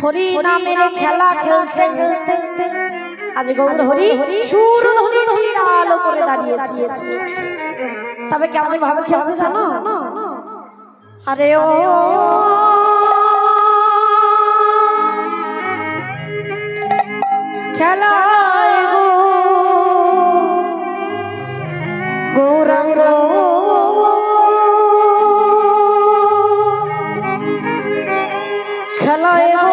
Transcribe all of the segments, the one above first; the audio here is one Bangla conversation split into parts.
হরি নামের খেলা খেলতে খেলতে আজ গৌর হরি সুর ধরি ধরি আলো করে দাঁড়িয়েছে। তবে কেমন ভাবে খেলছে জানো? আরে ও খেলায় গো গৌরাঙ্গ খেলায় গো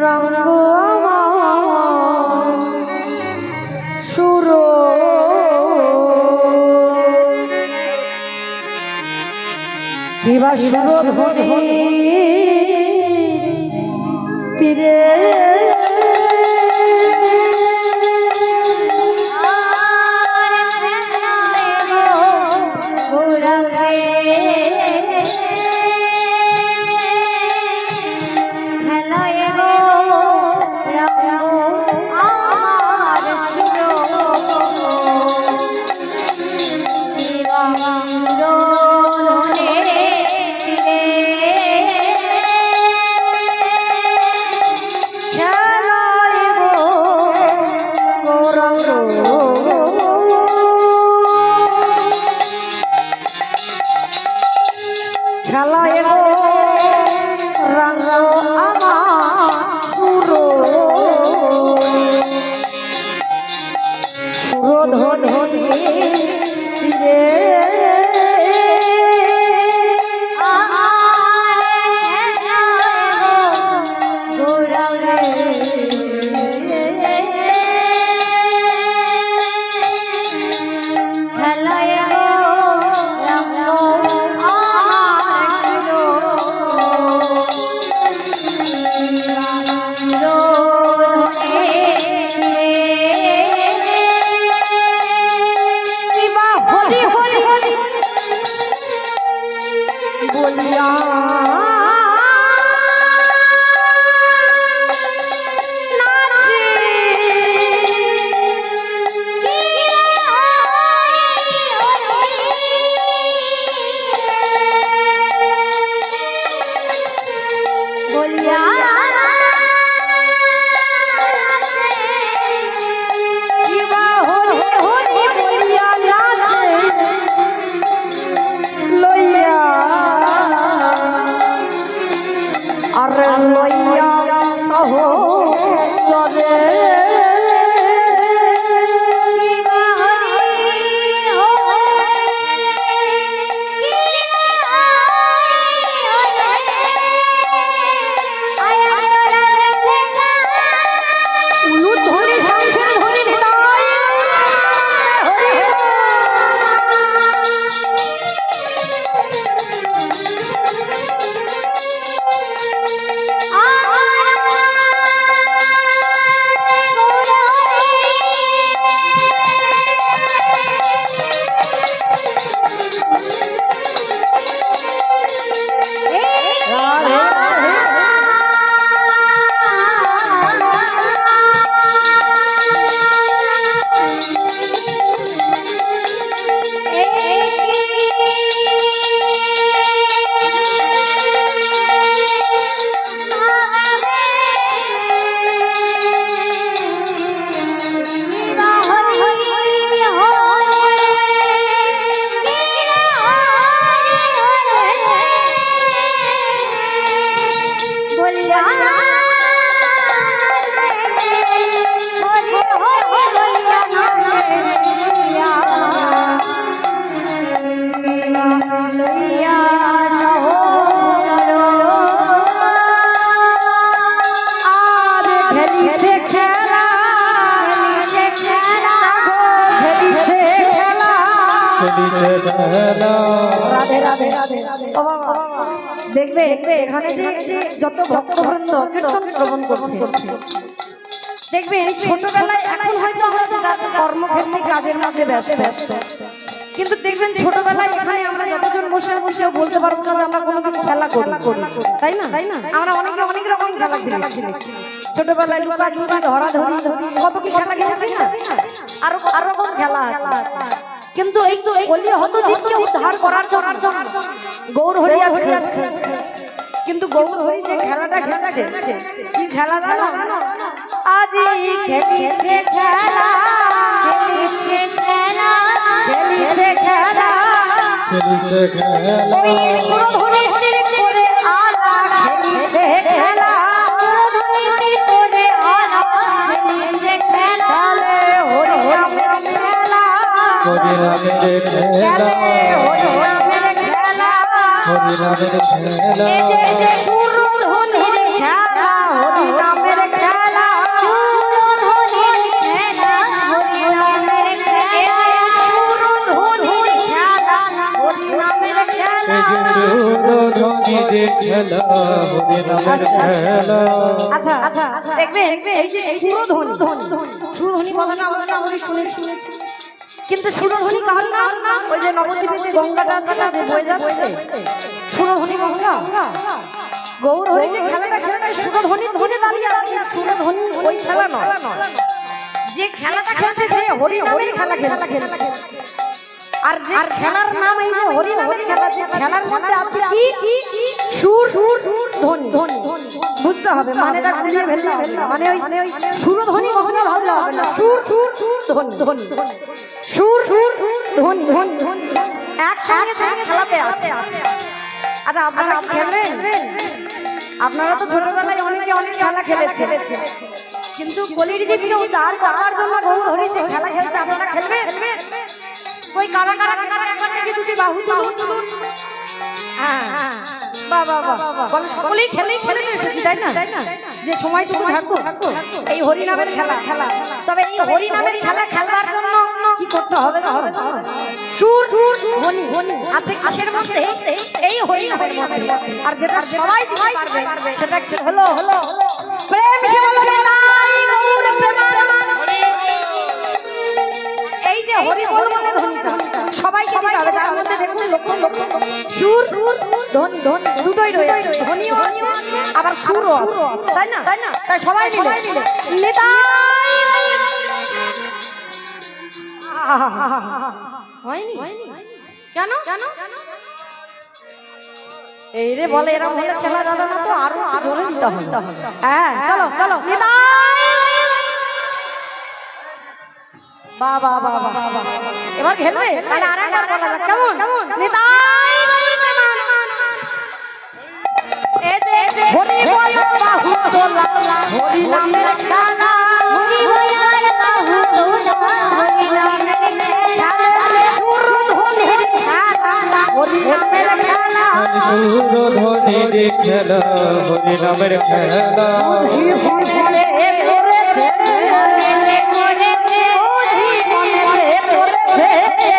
রঙ্গ আমার সুর কিবা সুর ধরে তীরে খেলায় গো রঙ্গ আমার সুর সুর ধরি রে দেখবে এখানে যে যত ভক্তবৃন্দ কীর্তন শ্রবণ করছে দেখবে ছোটবেলায় এখন হয়তো আমরা কর্মক্ষেত্রে কাজের মধ্যে ব্যস্ত, কিন্তু দেখবেন ছোটবেলায় এখানে আমরা যতজন বসে বসেও বলতে পারবো না যে আমরা কোনো খেলা করি, তাই না? আমরা অনেক রকম খেলা খেলেছি ছোটবেলায়, লুকাচুরি, ধরাধরি, কত কি খেলা খেলেছি না, আরো রকম খেলা আছে। কিন্তু এই তো কলি হত জীবকে উদ্ধার করার জন্য গৌর হরি আছে। কিন্তু গৌর হরি যে খেলাটা খেলছে, কি খেলা জানো? আজি খেলিছে খেলা, খেলিছে খেলা, খেলিছে খেলা, খেলিছে খেলা, ওই সুরধুনী করে আলা খেলিছে খেলা, সুরধুনী করে আলা খেলিছে খেলা, হরি রামের খেলা, হরি রামের খেলা, হরি রামের খেলা, হরি রামের খেলা, এই যে সুরধুনীর খেলা, হরি রামের খেলা, সুরধুনীর খেলা, হরি রামের খেলা, সুরধুনীর খেলা, হরি রামের খেলা, এই যে সুরধুনীর খেলা, হরি রামের খেলা। আচ্ছা আচ্ছা দেখবেন এই যে সুরধুনী, সুরধুনী কথাটা আমরা শুনেছি, কিন্তু সুরধুনী কার না? ওই যে নবদ্বীপে যে গঙ্গাটা আছে না, যে বয়ে যাচ্ছে, সুরধুনী গঙ্গা। গৌর হরি যে খেলাটা খেলছে সুরধুনী ধরে দাঁড়িয়ে আছে, সুরধুনী ওই খেলা নয়, যে খেলাটা খেলতে যে হরি নামের খেলা খেলছে। আর যে খেলার নাম এই যে হরি নামের খেলা, যে খেলার মধ্যে আছে কি সুর ধ্বনি, বুঝতে হবে মানেটা গুলিয়ে ফেলতে হবে না। মানে ওই সুরধ্বনি কখনো ভাবলে হবে না, সুর ধ্বনি, সুর ধ্বনি একসঙ্গে খেলাতে আছে। আচ্ছা আপনারা খেলবেন? আপনারা তো ছোটবেলায় অনেক খেলা খেলেছে, কিন্তু কলির জীবকে উদ্ধার করার জন্য গৌর হরি যে খেলা খেলছে, আপনারা খেলবেন? ওই কারা কারা কারা একবার থেকে দুটি বাহু তুলুন। হ্যাঁ বাবা বলে সকলেই খেলে এসেছি, তাই না? যে সময়টুকু থাকবো এই হরি নামের খেলা। তবে এই হরি নামের খেলা খেলবার জন্য কি করতে হবে? সুর ধ্বনি আছে কিসের মধ্যে? এই হরি নামের মধ্যে। আর যেটা সবাই দিতে পারবে সেটা কি হলো? প্রেম সে বলো নিতাই গৌর প্রেমানন্দ। এই যে হরি বল মানে ধ্বনিটা সবাই দিতে হবে। তার মধ্যে দেখুন লক্ষ্য সুর ধ্বনি দুটোই রয়েছে, ধ্বনিও আছে আবার সুরও আছে, তাই না? তাই সবাই মিলে নিতাই হয়নি কেন? এই রে বলে এরা বলে খেলা যাবে না, তো আরো জোরে দিতে হবে। হ্যাঁ চলো নিতাই বাবা এবার খেলবে, তাহলে আরেকবার বলা যাক কেমন? নিতাই হরি বল বাহু তোলা, হরি নামের খেলা, হরি বল বাহু তোলা, হরি নামের খেলা, সুরধ্বনির খেলা, হরি নামের খেলা, সুরধ্বনির খেলা, হরি নামের খেলা, বুদ্ধি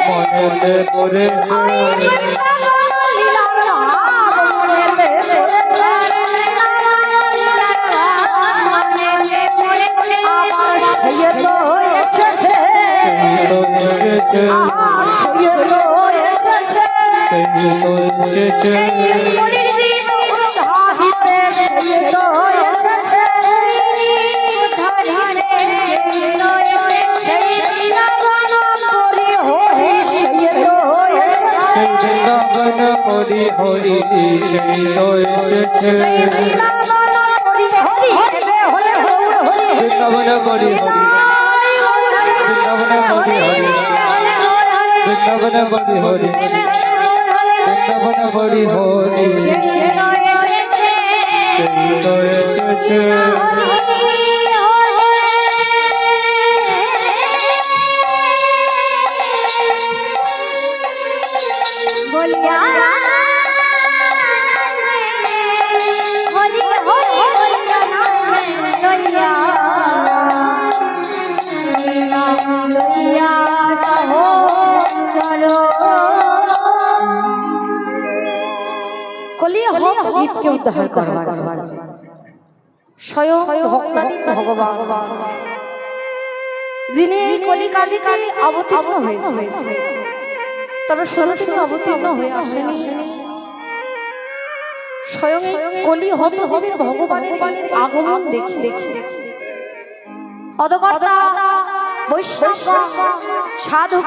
মনে করেছে, মনে করেছে, হরি হরি সেই তো এসেছে, বৃন্দাবন হরি হরি, বৃন্দাবন হরি হরি, বৃন্দাবন হরি হরি, বৃন্দাবন হরি হরি সেই তো এসেছে। বলিয়া জীবকে উদ্ধার করবার স্বয়ং ভক্তাদি ভগবান, যিনি কলিকালে অবতীর্ণ হয়েছে। তবে শুধু অবতীর্ণ হয়ে আসেনি, স্বয়ং কলি হত হবে ভগবানের আগমন দেখি অধকর্তা বৈষ্ণব সাধু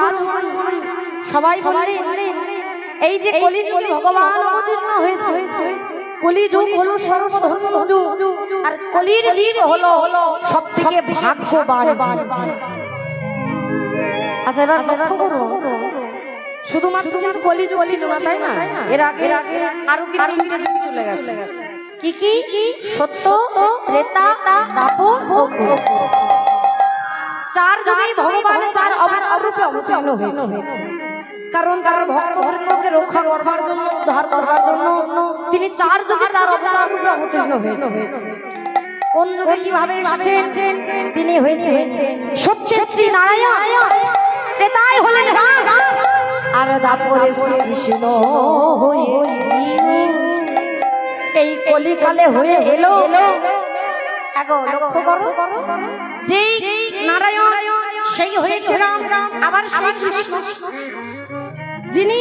সবাই বললেন এই যে কলিযুগে ভগবান অবতীর্ণ হয়েছে, কলিযুগ হলো সর্বধন্য যুগ, আর কলির যুগ হলো সবথেকে ভাগ্যবান যুগ। আচ্ছা এবার লক্ষ্য করো, শুধুমাত্র কিন্তু কলিযুগ ছিল না, তাই না? এর আগে আরো কি তিনটে যুগ চলে গেছে। কি কি? সত্য, ত্রেতা, দাপর ও কলি। চার যুগেই ভগবান চার অবরূপে অবতীর্ণ হয়েছে। কারণ ভক্তবৃন্দকে রক্ষা করার জন্য, উদ্ধার করার জন্য তিনি চার যুগে চার অবতাররূপে অবতীর্ণ হয়েছে। কোন যুগে কিভাবে এসেছেন? তিনি হয়েছে সত্যের শ্রী নারায়ণ, ত্রেতায় হলেন রাম, আর দাপরে শ্রীকৃষ্ণ হয়ে এই কলিকালে হয়ে এলো। লক্ষ্য করো, যেই নারায়ণ সেই হয়েছে রাম, আবার সেই কৃষ্ণ যিনি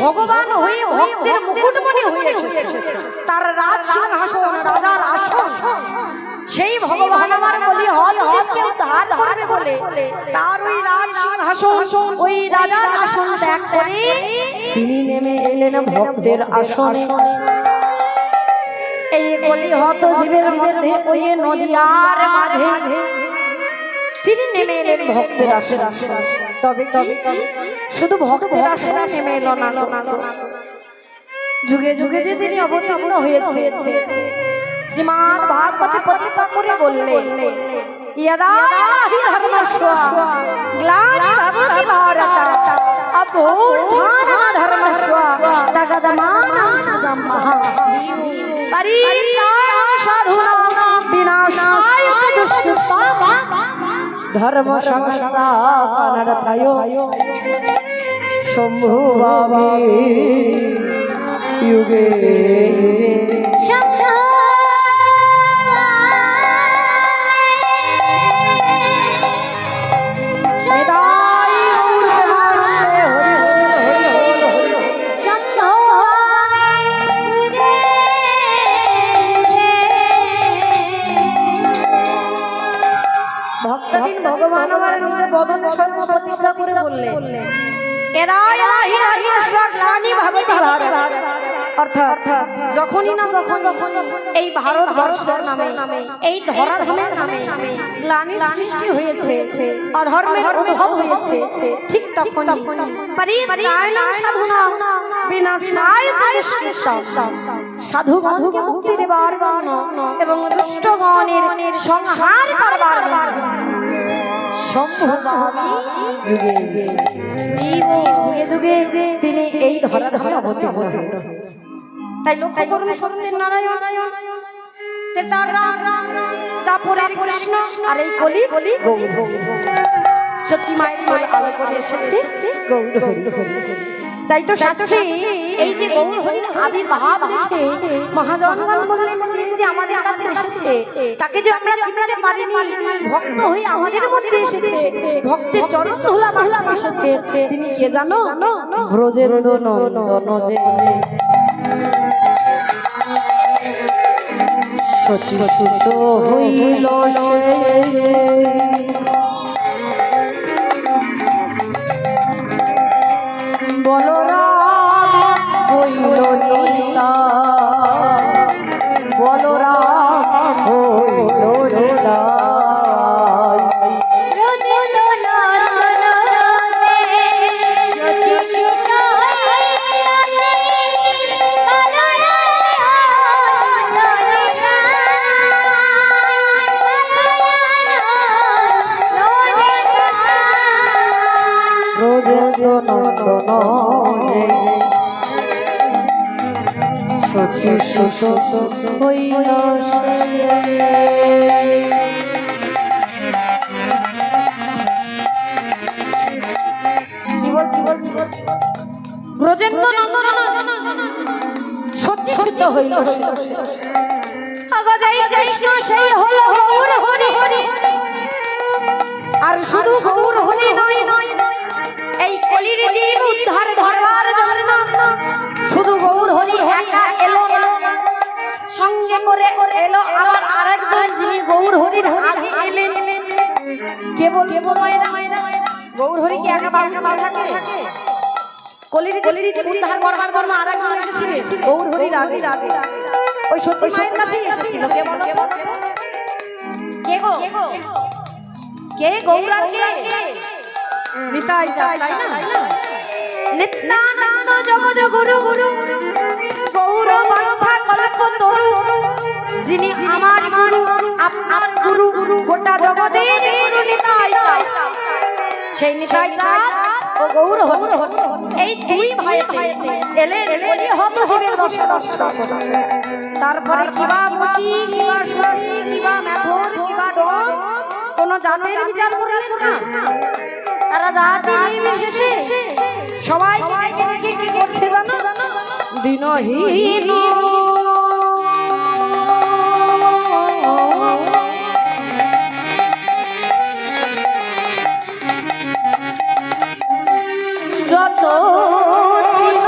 ভগবান হয়ে ভক্তের মুকুটমণি হয়ে এসেছে, তার রাজ সিংহাসন, রাজার আসন, সেই ভগবান আমার বলি কেউ ধার করবে বলে তার ওই রাজ সিংহাসন, ওই রাজার আসন ত্যাগ করে তিনি নেমে এলেন ভক্তের আসনে। এই কলি হত জীবের মধ্যে ওই নদীয়ার মাঝে তিনি নেমে এলেন ভক্তের আসনে। তবে শুধু ভক্তের আসনে নেমে এলো না, যুগে যুগে যে তিনি অবতীর্ণ হয়েছে। শ্রীমান ভাগবতে প্রতিজ্ঞা করে বললেন, यदा हि धर्मस्व ग्लानिर्भवति भारत अभ्युत्थानमधर्मस्व तदात्मानमहं परित्राणाय साधूनां विनाशाय च दुष्कृतां धर्म संस्थापनार्थाय सम्भवामि युगे ভক্তদিন ভগবান আমার নিজে বদন সর্ব প্রতিজ্ঞা করে বললেন, অর্থাৎ যখনই না যখন এই ভারতবর্ষের নামে, এই ধরাধামের নামে গ্লানির সৃষ্টি হয়েছে, অধর্মের উদ্ভব হয়েছে, ঠিক তখনই পরিত্রাণাং সাধূনাং বিনাশায় চ দুষ্কৃতাং, সাধুগণকে মুক্তি দেবার জন্য এবং দুষ্টগণের সংহার করবার জন্য সম্ভবামি যুগে যুগে তিনি এই ধরাধামে অবতীর্ণ হয়েছে। তাই লক্ষ্য করুন, সত্যের নারায়ণ, তার দাপরের কৃষ্ণ, আর এই কলি গৌর। সত্যি মায়ের কোলে আলো করে এসেছে গৌর হরি। তাই তো শাস্ত্রে এই যে গৌর হরির আবির্ভাব দেখে মহাজনগণ বললেন যে আমাদের কাছে এসেছে, তাকে যে আমরা চিনতে পারিনি, ভক্ত হয়ে আমাদের মধ্যে এসেছে, ভক্তের চরণ ধুলা বাহলা এসেছে। তিনি কে জানো? ব্রজেন্দ্র নন্দন যে সচিত হইল বলরাম হইল লীলা, বলরাম হইল লীলা। ব্রজেন্দ্র নন্দন সচিত হইল, কৃষ্ণ সেই হল গৌর হরি। আর শুধু গৌর হরি নয়, এই কলির জীব উদ্ধার করবার জন্য শুধু গৌর হরি একা এলো না, সঙ্গে করে এলো আবার আরেকজন যিনি গৌর হরির আগে এলেন। কেবল গৌর হরি কি একা থাকে? কলির উদ্ধার করবার জন্য আরেকজন এসেছিলেন গৌর হরির আগে ওই সত্যি মায়ের কাছেই এসেছিল। কে বলো কে গো কে গৌর আর কে নিতাই চাঁদ তাই না? নিত্যানন্দ জগৎ গুরু গৌর বাঞ্ছা কল্পতরু যিনি আমার গুরু আপনার গুরু গোটা জগতের গুরু নিতাই চাঁদ। সেই নিতাই চাঁদ ও গৌর হরি এই দুই ভাইতে এলেন বলি হত হরির দর্শন। তারপরে কিবা মুচি কিবা সুচি কিবা মেথর কিবা ডোম কোন জাতের বিচার করলেন না। তারা জাতি নির্বিশেষে সবাই কি করছে জানো? দিনহীন যত ছিল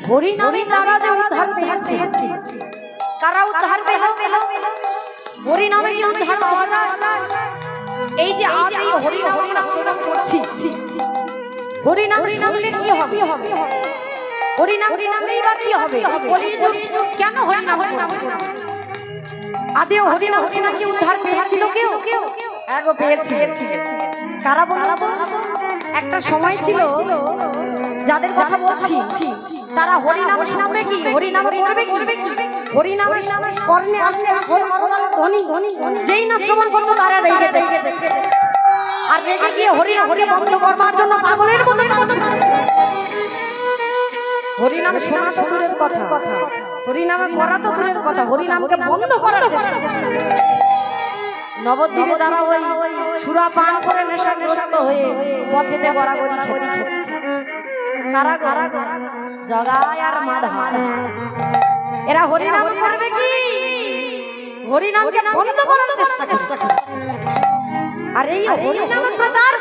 হরিনামে তারা যে উদ্ধার পেয়েছে। কারা উদ্ধার পেল? হরিনামে কি উদ্ধার পাওয়া যায়? এই যে আজ এই হরিনাম শ্রবণ করছি, হরিনাম শুনলে কি হবে? হরিনাম শুনলেই বা কি হবে? কলির যুগ কেন হরিনাম? আদে হরিনাম শুনে কি উদ্ধার পেয়েছিল কেউ? এগো পেয়েছে। কারা বলো তো? একটা সময় ছিল যাদের কথা বলছি তারা হরিনাম শুনবে কি? হরিনাম করবে কি? হরিনাম কর্ণে আসলে ধ্বনি যেই না শ্রবণ করতো তারা রেগে যেত। আর রেগে গিয়ে হরিনামকে বন্ধ করবার জন্য পাগলের মতো হরিনাম শোনা তো দূরের কথা, হরিনামে করা তো দূরের কথা, হরিনামকে বন্ধ করার চেষ্টা। নবদ্বীপে তারা ওই সুরা পান করে নেশাগ্রস্ত হয়ে পথেতে গড়াগড়ি খেতে। কারা জগাই আর মাধা এরা হরিনাম করবে কি? হরিনামকে বন্ধ করার চেষ্টা। আর এই হরিনামের প্রচার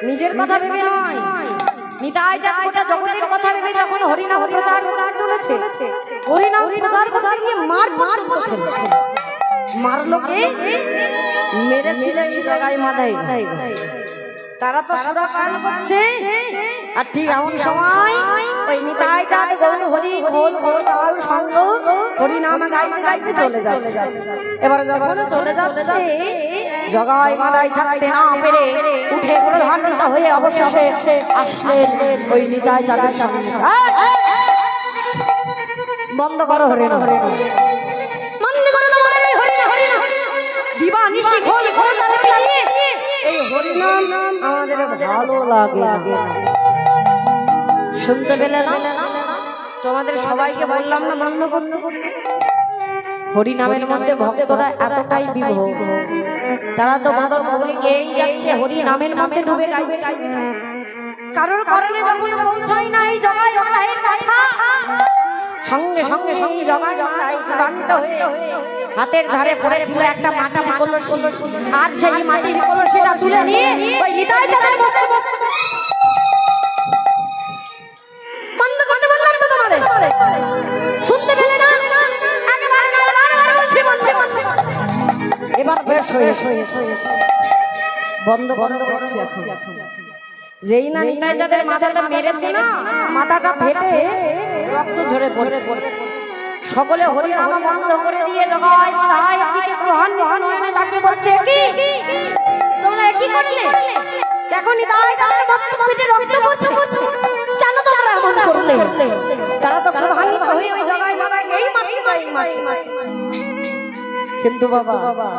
নিজের কথা ভেবে নয়, নিতাই চাঁদ জগতের কথা ভেবে যখন হরিনাম প্রচার চলেছে, হরিনাম প্রচার কথা গিয়ে মারলো কে? মেরেছিলেন জগাই মাধাই। তারা তো সুরা পান করছে আর ঠিক এমন সময় ওই নিতাই চাঁদ গৌর হরি খোল খোল সঙ্গ হরিনাম গাইতে গাইতে চলে যাচ্ছে। এবারে যখন চলে যাচ্ছে জগাই মাধাই থাকতে না পেরে উঠে ক্রোধান্বিত হয়ে অবশেষে আসলেন ওই নিতাই চাঁদের সামনে। বন্ধ করো হরিনাম, বন্ধ করো হরিনাম। দিবা নিশি খোল খোল এই হরিনাম আমাদের ভালো লাগে। শুনতে পেলে না? তোমাদের সবাইকে বললাম না বন্ধ করতে। হরি নামের মধ্যে ভক্তরা এতটাই বিভোর, তারা তো মাদল মধুরি গেয়েই যাচ্ছে, হরি নামের মধ্যে ডুবে গাইছে। কারোর কারণে যখন পৌঁছায় না এই জগায় জগায়ের কথা, সঙ্গে সঙ্গে সঙ্গে জগায় জগায় ক্লান্ত হয়ে হাতের ধারে পড়েছিল একটা মাটির কলসি, আর সেই মাটির কলসিটা তুলে নিয়ে ওই নিতাই চাঁদের মধ্যে বন্ধ করতে বললাম তো তোমাদের, শুনতে পেলে না? এবার বেশ হয়েছে, বন্ধ বন্ধ করছি এখন। যেই না নিতাই যাদের মাথাটা মেরেছে না, মাথাটা ফেটে রক্ত ঝরে পড়েছে, সকলে হরি নাম বন্ধ করে দিয়ে জগায় মাথায় দিকে গ্রহণ নয়নে তাকিয়ে বলছে, কি তোমরা কি করলে? দেখো নিতাই তাদের বক্ত পিঠে রক্ত পড়ছে, কেন তোমরা এমন করলে? তারা তো প্রধানিত হয়ে ওই জগায় মাথায় এই মাটি মাটি। কিন্তু বাবা,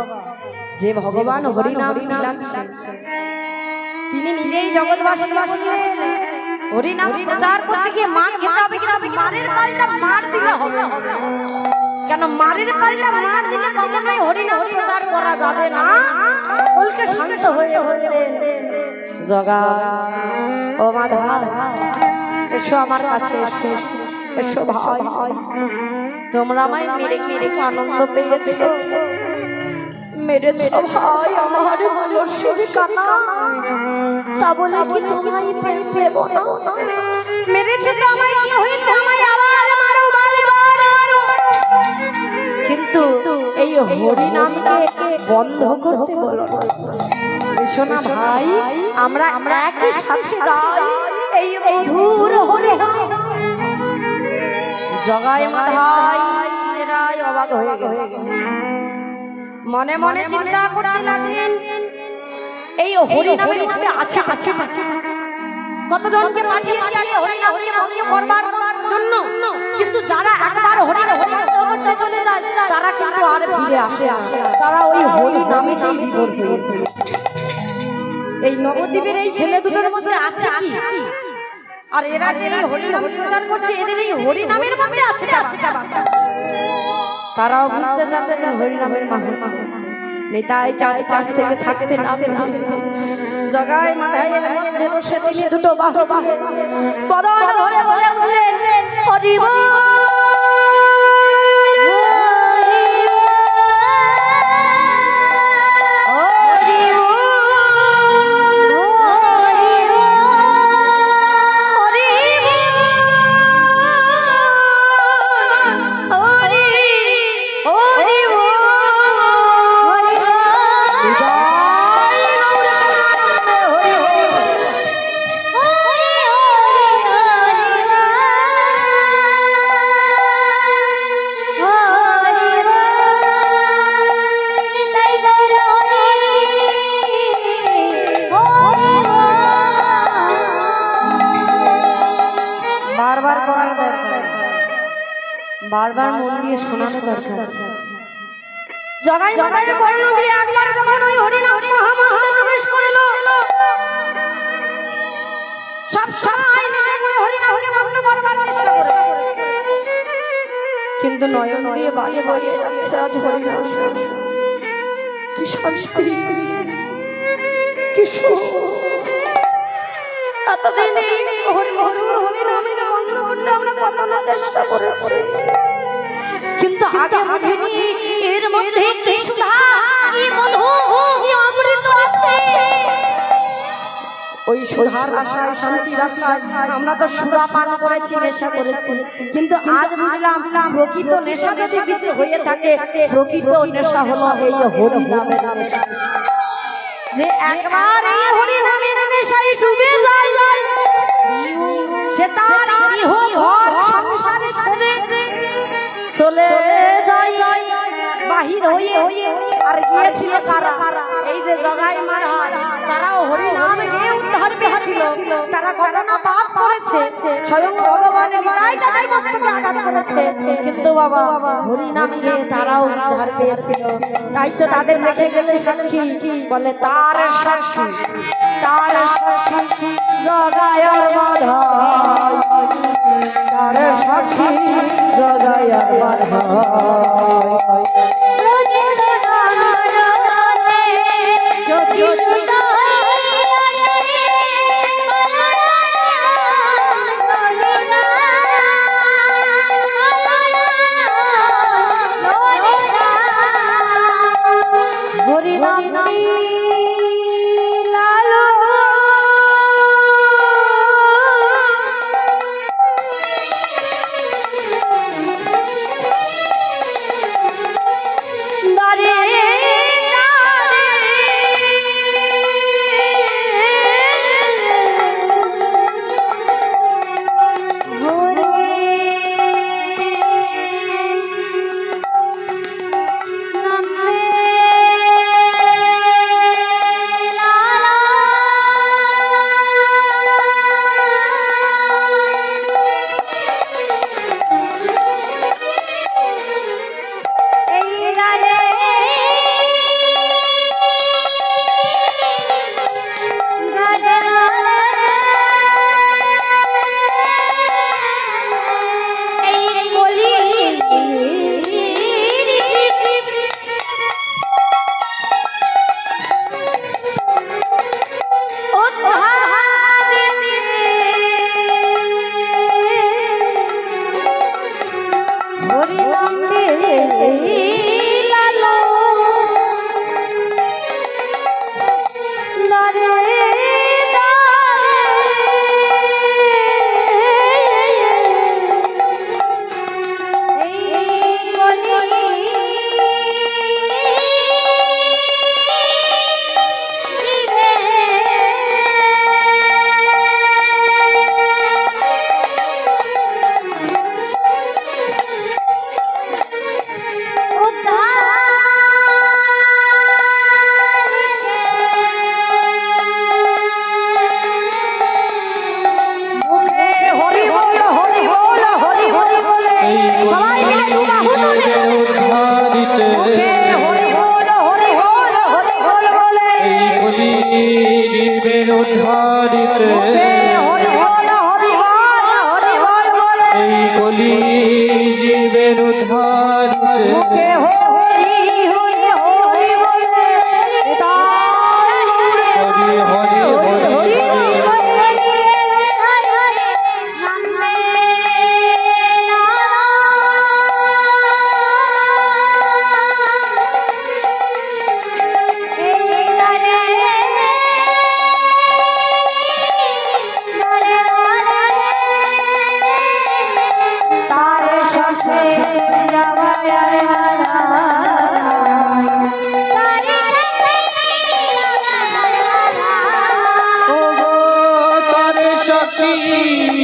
যে ভগবান হরি নাম দিলাচ্ছেন, তিনি নিজেই জগৎবাসী হরি নাম প্রচার করতে গিয়ে মান খেতে হবে, কিন্তু মারের পাল্টা মার দিলে হবে। কেন মারের পাল্টা মার দিলে কখনোই হরি নাম প্রচার করা যাবে না। বলছে শান্ত হয়ে বললেন, জগা ও মাধা এসো আমার কাছে, এসো এসো ভাই, তোমরা আমায় মেরে মেরে আনন্দ পেয়েছো, মেরেছো ভাই আমার কলসির কানা, তা বলে কি তোমায় পেব না? মেরেছো তো আমায়, কি হয়েছে? আমায় আবার মারো বারবার। কিন্তু এই হরি নামকে বন্ধ করতে বলো। এসো না ভাই, আমরা একই সাথে গাই এই মধুর হরি নাম। জগায় মাধাই এরাই অবাক হয়ে গেল, মনে মনে চিন্তা করতে লাগলেন, এই হরি নামের মধ্যে আছে কতজনকে পাঠিয়েছি আমি হরি নামকে ভঙ্গ করবার জন্য, কিন্তু যারা একবার হরি নাম করতে চলে যায় তারা কিন্তু আর ফিরে আসে না, তারা ওই হরি নামেতেই বিভোর হয়েছে। এই নবদ্বীপের এই ছেলে দুটোর মধ্যে আছে কি? আর এরা যে এই হরি নাম প্রচার করছে, এদের এই হরি নামের মধ্যে আছে, তারাও বুঝতে চাচ্ছে হরি নামের মাহাত্ম্য। নিতাই চাঁদ কাছ থেকে থাকতে না জগায় মাধাইয়ের মধ্যে বসে তিনি দুটো বাহু বদন ধরে বলে বললেন, হরি বল বারবার মন দিয়ে শোনানো দরকার। জগাই মাথায় বলল যে একবার যখন ওই হরি নাম মহামন্ত্রে প্রবেশ করলো, সব সময় নেশা করে হরি নামকে ভক্ত করবার চেষ্টা করে, কিন্তু নয়ন দিয়ে বাড়ি বাড়ি যাচ্ছে আজ হরি নাম। কি শান্তি, কি সুখ। এতদিন এই হরি নামকে বন্ধ করতে আমরা কত না চেষ্টা করেছি, কিন্তু আগে বুঝিনি এর মধ্যে কি সুধা, কি মধু, কি অমৃত আছে। ওই সুধার আশায়, শান্তির আশায় আমরা তো সুধা পান করেছি, নেশা করেছি, কিন্তু আজ বুঝলাম প্রকৃত নেশা যদি কিছু হয়ে থাকে, প্রকৃত নেশা হলো এই হরি নামের নেশা। যে একবার এই হরি নামের নেশায় ডুবে যায়, সে তার গৃহ ঘর সংসারে ছেড়ে চলে যায় বাহির হয়ে। আর গিয়েছিল কারা? এই যে জগাই মাধাই, তারাও হরি নাম গিয়ে উদ্ধার পেয়েছিল। তারা কত না পাপ করেছে, স্বয়ং ভগবান নিতাই তাদের মস্তকে আঘাত করেছে, কিন্তু বাবা হরি নাম গিয়ে তারাও উদ্ধার পেয়েছিল। তাই তো তাদের দেখে গেলে সাক্ষী বলে, তার সাক্ষী তার সাক্ষী জগায়ার মাধায় তার সাক্ষী জগায়ার মাধায়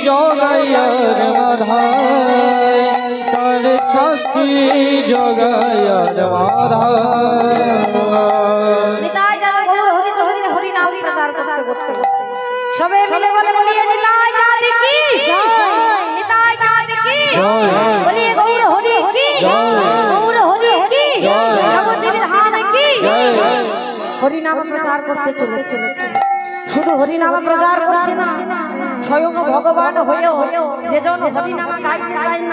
জগায়ার মাধায় তার সাক্ষী জগায়ার মাধায় নিতাই যারা হরি হরি হরি নাম প্রচার করতে করতে সবে মিলে বলে বলিয়ে নিতাই চাঁদ কি নিতাই চাঁদ কি বলিয়ে গৌর হরি কি গৌর হরি কি নবদ্বীপ ধাম কি হরি নাম প্রচার করতে চলেছে শুধু হরি নাম প্রচার করছে না স্বয়ং ভগবান হয়েও যে জন হরি নাম গাইতে চায় না